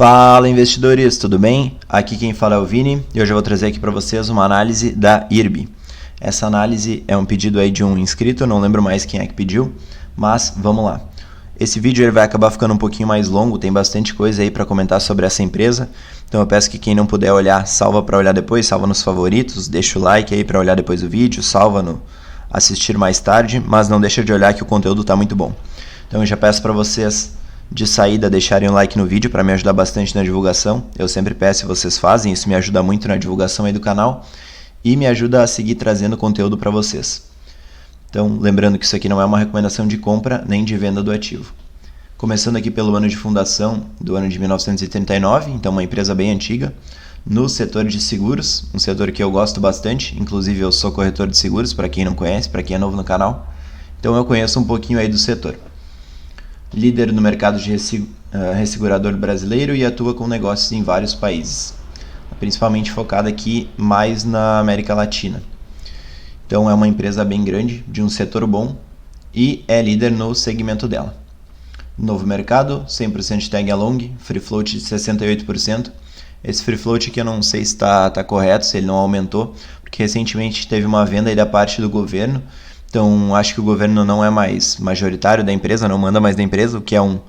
Fala investidores, tudo bem? Aqui quem fala é o Vini e hoje eu vou trazer aqui para vocês uma análise da IRB. Essa análise é um pedido aí de um inscrito, não lembro mais quem é que pediu, mas vamos lá. Esse vídeo ele vai acabar ficando um pouquinho mais longo, tem bastante coisa aí para comentar sobre essa empresa, então eu peço que quem não puder olhar, salva para olhar depois, salva nos favoritos, deixa o like aí para olhar depois o vídeo, salva no assistir mais tarde, mas não deixa de olhar que o conteúdo está muito bom. Então eu já peço para vocês de saída deixarem um like no vídeo para me ajudar bastante na divulgação. Eu sempre peço e vocês fazem, isso me ajuda muito na divulgação aí do canal e me ajuda a seguir trazendo conteúdo para vocês. Então, lembrando que isso aqui não é uma recomendação de compra nem de venda do ativo. Começando aqui pelo ano de fundação, do ano de 1939, então uma empresa bem antiga, no setor de seguros, um setor que eu gosto bastante, inclusive eu sou corretor de seguros, para quem não conhece, para quem é novo no canal, então eu conheço um pouquinho aí do setor. Líder no mercado de ressegurador brasileiro e atua com negócios em vários países, principalmente focada aqui mais na América Latina. Então é uma empresa bem grande, de um setor bom e é líder no segmento dela. Novo mercado, 100% de tag along, free float de 68%. Esse free float aqui eu não sei se está correto, se ele não aumentou, porque recentemente teve uma venda aí da parte do governo. Então, acho que o governo não é mais majoritário da empresa, não manda mais da empresa, o que é um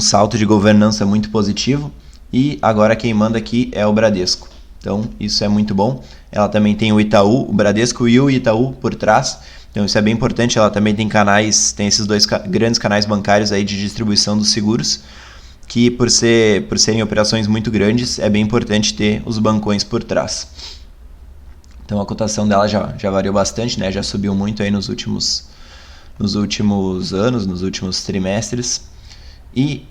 salto de governança muito positivo. E agora quem manda aqui é o Bradesco. Então, isso é muito bom. Ela também tem o Itaú, o Bradesco e o Itaú por trás. Então, isso é bem importante. Ela também tem canais, tem esses dois grandes canais bancários aí de distribuição dos seguros, que por serem operações muito grandes, é bem importante ter os bancões por trás. Então a cotação dela já variou bastante, né? Já subiu muito aí nos últimos anos, nos últimos trimestres. E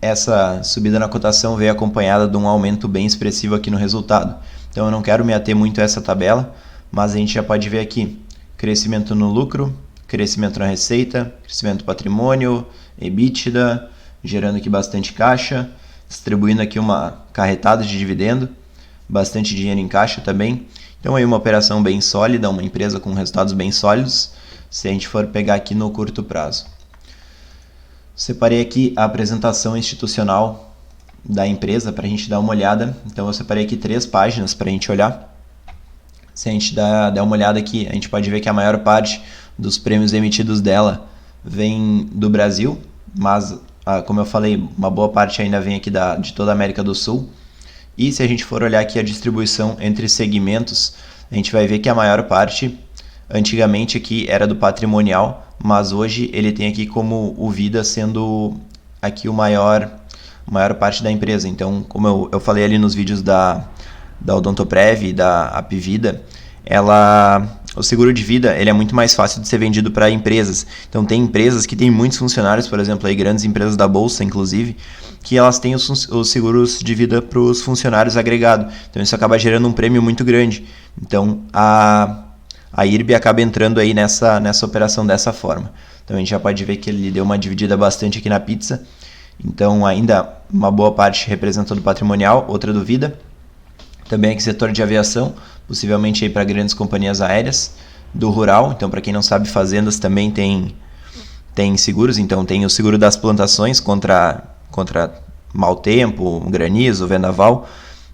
essa subida na cotação veio acompanhada de um aumento bem expressivo aqui no resultado. Então eu não quero me ater muito a essa tabela, mas a gente já pode ver aqui crescimento no lucro, crescimento na receita, crescimento do patrimônio, EBITDA, gerando aqui bastante caixa, distribuindo aqui uma carretada de dividendo, bastante dinheiro em caixa também. Então aí uma operação bem sólida, uma empresa com resultados bem sólidos, se a gente for pegar aqui no curto prazo. Separei aqui a apresentação institucional da empresa para a gente dar uma olhada. Então eu separei aqui 3 páginas para a gente olhar. Se a gente der uma olhada aqui, a gente pode ver que a maior parte dos prêmios emitidos dela vem do Brasil, mas como eu falei, uma boa parte ainda vem aqui de toda a América do Sul. E se a gente for olhar aqui a distribuição entre segmentos, a gente vai ver que a maior parte, antigamente aqui era do patrimonial, mas hoje ele tem aqui como o Vida sendo aqui a maior parte da empresa. Então, como eu falei ali nos vídeos da Odontoprev e da Apvida, o seguro de vida ele é muito mais fácil de ser vendido para empresas. Então tem empresas que têm muitos funcionários, por exemplo, aí, grandes empresas da Bolsa, inclusive, que elas têm os seguros de vida para os funcionários agregados. Então isso acaba gerando um prêmio muito grande. Então a IRB acaba entrando aí nessa operação dessa forma. Então a gente já pode ver que ele deu uma dividida bastante aqui na pizza. Então ainda uma boa parte representa do patrimonial, outra do vida. Também aqui setor de aviação, possivelmente para grandes companhias aéreas, do rural. Então, para quem não sabe, fazendas também tem seguros. Então, tem o seguro das plantações contra mau tempo, granizo, vendaval.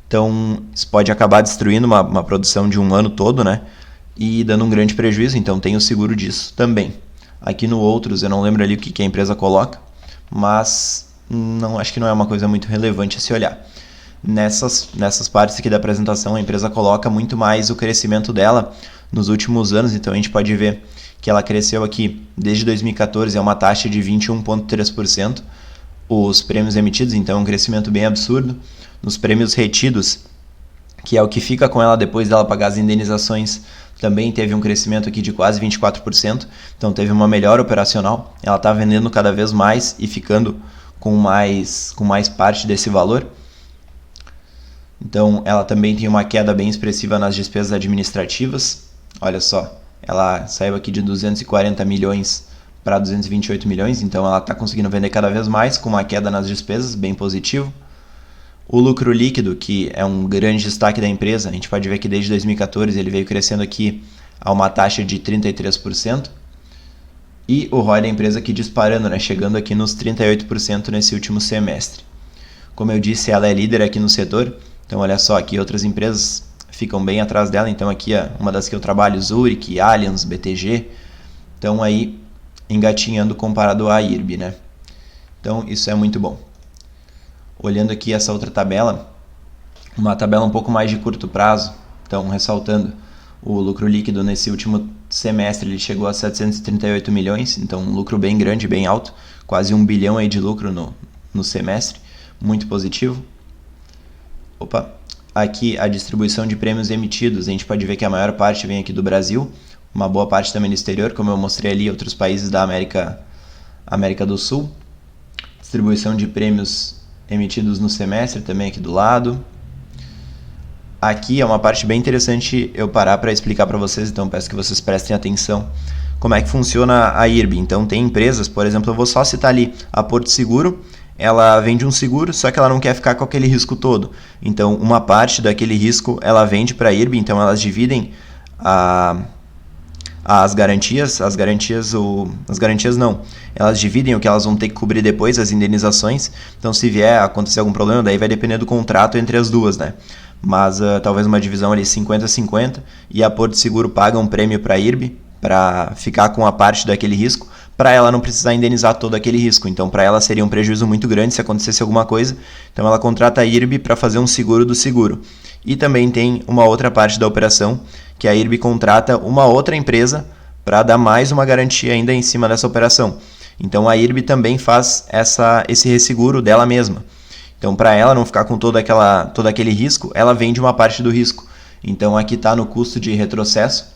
Então, isso pode acabar destruindo uma produção de um ano todo, né? E dando um grande prejuízo. Então, tem o seguro disso também. Aqui no Outros, eu não lembro ali o que a empresa coloca, mas acho que não é uma coisa muito relevante a se olhar. Nessas partes aqui da apresentação, a empresa coloca muito mais o crescimento dela nos últimos anos. Então a gente pode ver que ela cresceu aqui desde 2014 a uma taxa de 21,3%. Os prêmios emitidos, então é um crescimento bem absurdo. Nos prêmios retidos, que é o que fica com ela depois dela pagar as indenizações, também teve um crescimento aqui de quase 24%. Então teve uma melhora operacional. Ela está vendendo cada vez mais e ficando com mais parte desse valor. Então, ela também tem uma queda bem expressiva nas despesas administrativas. Olha só, ela saiu aqui de 240 milhões para 228 milhões, então ela está conseguindo vender cada vez mais, com uma queda nas despesas, bem positivo. O lucro líquido, que é um grande destaque da empresa, a gente pode ver que desde 2014 ele veio crescendo aqui a uma taxa de 33%. E o ROI da empresa aqui disparando, né, chegando aqui nos 38% nesse último semestre. Como eu disse, ela é líder aqui no setor. Então olha só, aqui outras empresas ficam bem atrás dela. Então aqui uma das que eu trabalho, Zurich, Allianz, BTG, estão aí engatinhando comparado à IRB, né? Então isso é muito bom. Olhando aqui essa outra tabela, uma tabela um pouco mais de curto prazo, então ressaltando o lucro líquido nesse último semestre, ele chegou a 738 milhões, então um lucro bem grande, bem alto, quase 1 bilhão aí de lucro no semestre, muito positivo. Aqui a distribuição de prêmios emitidos, a gente pode ver que a maior parte vem aqui do Brasil, uma boa parte também do exterior, como eu mostrei ali, outros países da América do Sul. Distribuição de prêmios emitidos no semestre também aqui do lado. Aqui é uma parte bem interessante eu parar para explicar para vocês, então peço que vocês prestem atenção como é que funciona a IRB. Então tem empresas, por exemplo, eu vou só citar ali a Porto Seguro, ela vende um seguro, só que ela não quer ficar com aquele risco todo. Então uma parte daquele risco ela vende para a IRB, então elas dividem as garantias não, elas dividem o que elas vão ter que cobrir depois, as indenizações. Então se vier a acontecer algum problema, daí vai depender do contrato entre as duas, né? Mas talvez uma divisão ali 50-50, e a Porto Seguro paga um prêmio para a IRB para ficar com a parte daquele risco, para ela não precisar indenizar todo aquele risco. Então para ela seria um prejuízo muito grande se acontecesse alguma coisa, então ela contrata a IRB para fazer um seguro do seguro. E também tem uma outra parte da operação, que a IRB contrata uma outra empresa para dar mais uma garantia ainda em cima dessa operação. Então a IRB também faz esse resseguro dela mesma. Então, para ela não ficar com todo aquele risco, ela vende uma parte do risco. Então, aqui está no custo de retrocesso.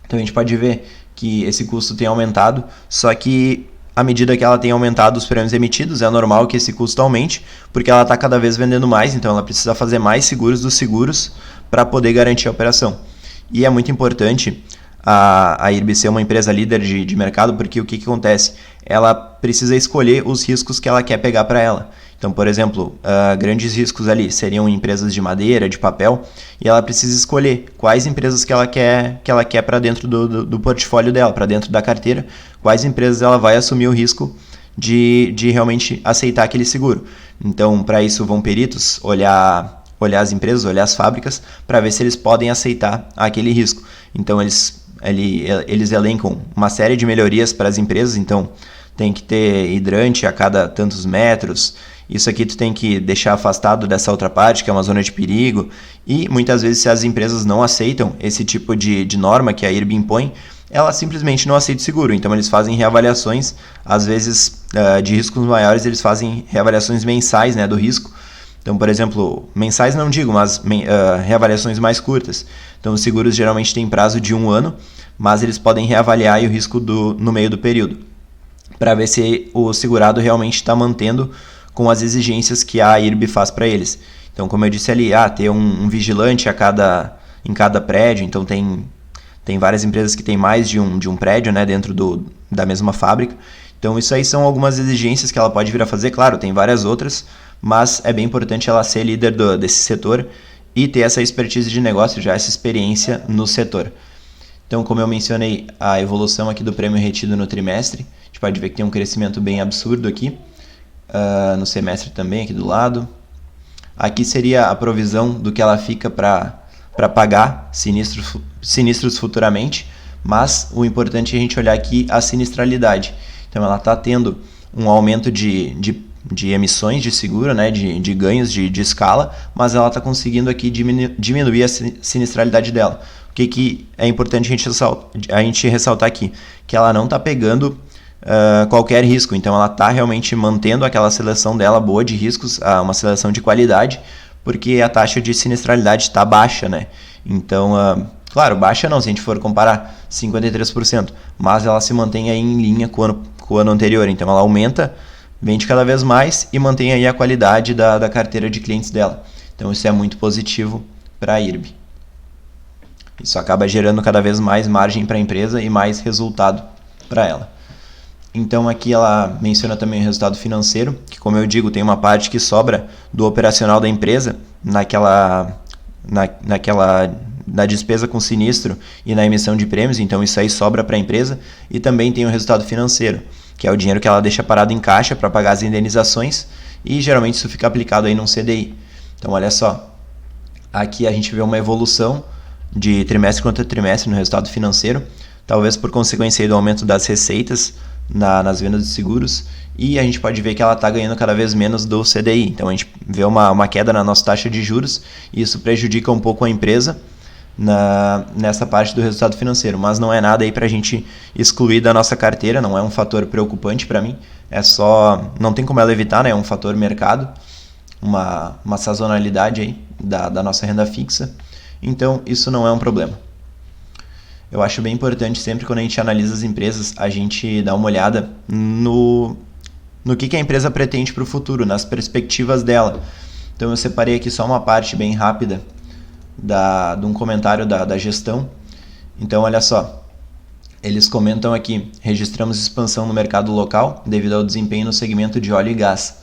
Então, a gente pode ver que esse custo tem aumentado, só que à medida que ela tem aumentado os prêmios emitidos, é normal que esse custo aumente, porque ela está cada vez vendendo mais, então ela precisa fazer mais seguros dos seguros para poder garantir a operação. E é muito importante a IRB ser uma empresa líder de mercado, porque o que acontece? Ela precisa escolher os riscos que ela quer pegar para ela. Então, por exemplo, grandes riscos ali seriam empresas de madeira, de papel, e ela precisa escolher quais empresas que ela quer para dentro do portfólio dela, para dentro da carteira, quais empresas ela vai assumir o risco de realmente aceitar aquele seguro. Então, para isso vão peritos olhar as empresas, olhar as fábricas, para ver se eles podem aceitar aquele risco. Então, eles elencam uma série de melhorias para as empresas, então tem que ter hidrante a cada tantos metros, isso aqui tu tem que deixar afastado dessa outra parte, que é uma zona de perigo, e muitas vezes se as empresas não aceitam esse tipo de norma que a IRB impõe, ela simplesmente não aceita o seguro. Então eles fazem reavaliações, às vezes de riscos maiores eles fazem reavaliações mensais, né, do risco. Então, por exemplo, mensais não digo, mas reavaliações mais curtas. Então os seguros geralmente têm prazo de 1 ano, mas eles podem reavaliar o risco no meio do período, para ver se o segurado realmente está mantendo com as exigências que a IRB faz para eles. Então, como eu disse ali, ter um vigilante em cada prédio. Então, tem várias empresas que têm mais de um prédio, né, dentro da mesma fábrica. Então, isso aí são algumas exigências que ela pode vir a fazer. Claro, tem várias outras, mas é bem importante ela ser líder desse setor e ter essa expertise de negócio, já essa experiência no setor. Então, como eu mencionei, a evolução aqui do prêmio retido no trimestre, a gente pode ver que tem um crescimento bem absurdo aqui. No semestre também, aqui do lado. Aqui seria a provisão do que ela fica para pagar sinistros futuramente, mas o importante é a gente olhar aqui a sinistralidade. Então ela está tendo um aumento de emissões de seguro, né, de ganhos de escala, mas ela está conseguindo aqui diminuir a sinistralidade dela. O que é importante a gente ressaltar aqui? Que ela não está pegando qualquer risco, então ela está realmente mantendo aquela seleção dela boa de riscos, uma seleção de qualidade, porque a taxa de sinistralidade está baixa, né? Então, claro, baixa não, se a gente for comparar 53%, mas ela se mantém aí em linha com o ano anterior, então ela aumenta, vende cada vez mais e mantém aí a qualidade da carteira de clientes dela. Então isso é muito positivo para a IRB. Isso acaba gerando cada vez mais margem para a empresa e mais resultado para ela. Então aqui ela menciona também o resultado financeiro, que, como eu digo, tem uma parte que sobra do operacional da empresa na despesa com sinistro e na emissão de prêmios, então isso aí sobra para a empresa. E também tem o resultado financeiro, que é o dinheiro que ela deixa parado em caixa para pagar as indenizações, e geralmente isso fica aplicado aí num CDI. Então olha só, aqui a gente vê uma evolução de trimestre contra trimestre no resultado financeiro, talvez por consequência aí do aumento das receitas nas vendas de seguros, e a gente pode ver que ela está ganhando cada vez menos do CDI. Então a gente vê uma queda na nossa taxa de juros, e isso prejudica um pouco a empresa nessa parte do resultado financeiro, mas não é nada aí para a gente excluir da nossa carteira, não é um fator preocupante para mim, é só, não tem como ela evitar, né? É um fator mercado, uma sazonalidade aí da nossa renda fixa, então isso não é um problema. Eu acho bem importante sempre quando a gente analisa as empresas, a gente dá uma olhada no que a empresa pretende para o futuro, nas perspectivas dela. Então eu separei aqui só uma parte bem rápida de um comentário da gestão. Então olha só, eles comentam aqui: registramos expansão no mercado local devido ao desempenho no segmento de óleo e gás,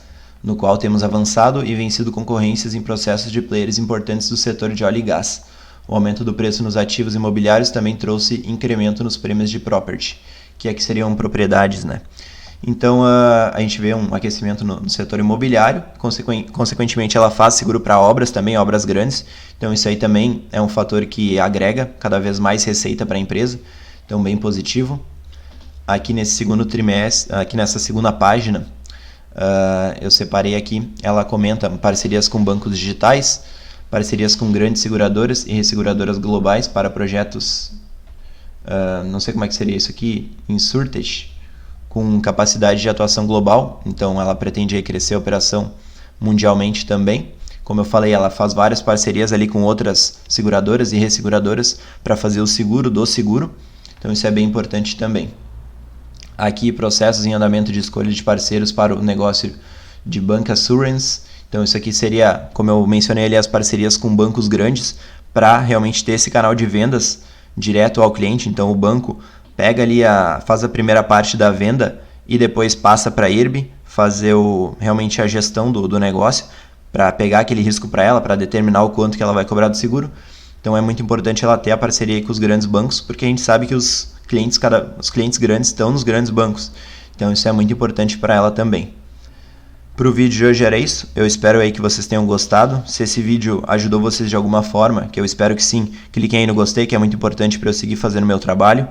no qual temos avançado e vencido concorrências em processos de players importantes do setor de óleo e gás. O aumento do preço nos ativos imobiliários também trouxe incremento nos prêmios de property, que aqui seriam propriedades, né? Então a gente vê um aquecimento no setor imobiliário, consequentemente ela faz seguro para obras também, obras grandes, então isso aí também é um fator que agrega cada vez mais receita para a empresa, então bem positivo. Aqui nesse segundo trimestre, aqui nessa segunda página, eu separei aqui, ela comenta parcerias com bancos digitais, parcerias com grandes seguradoras e resseguradoras globais para projetos, não sei como é que seria isso aqui, insurtech, com capacidade de atuação global, então ela pretende crescer a operação mundialmente também. Como eu falei, ela faz várias parcerias ali com outras seguradoras e resseguradoras para fazer o seguro do seguro, então isso é bem importante também. Aqui, processos em andamento de escolha de parceiros para o negócio de bancassurance. Então isso aqui seria, como eu mencionei ali, as parcerias com bancos grandes para realmente ter esse canal de vendas direto ao cliente. Então o banco pega ali, faz a primeira parte da venda e depois passa para a IRB fazer realmente a gestão do negócio, para pegar aquele risco para ela, para determinar o quanto que ela vai cobrar do seguro. Então é muito importante ela ter a parceria com os grandes bancos, porque a gente sabe que os clientes grandes estão nos grandes bancos. Então isso é muito importante para ela também. Para o vídeo de hoje era isso, eu espero aí que vocês tenham gostado. Se esse vídeo ajudou vocês de alguma forma, que eu espero que sim, cliquem aí no gostei, que é muito importante para eu seguir fazendo o meu trabalho.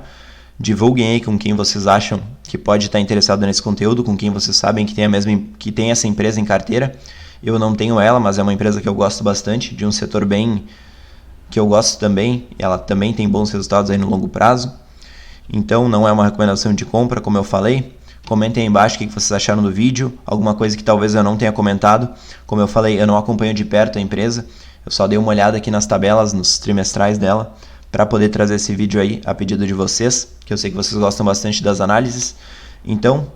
Divulguem aí com quem vocês acham que pode estar interessado nesse conteúdo, com quem vocês sabem que tem essa empresa em carteira. Eu não tenho ela, mas é uma empresa que eu gosto bastante, de um setor bem que eu gosto também, e ela também tem bons resultados aí no longo prazo. Então não é uma recomendação de compra, como eu falei. Comentem aí embaixo o que vocês acharam do vídeo, alguma coisa que talvez eu não tenha comentado. Como eu falei, eu não acompanho de perto a empresa, eu só dei uma olhada aqui nas tabelas, nos trimestrais dela, para poder trazer esse vídeo aí a pedido de vocês, que eu sei que vocês gostam bastante das análises. Então,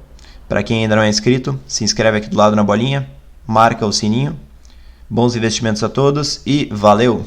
para quem ainda não é inscrito, se inscreve aqui do lado na bolinha, marca o sininho. Bons investimentos a todos e valeu!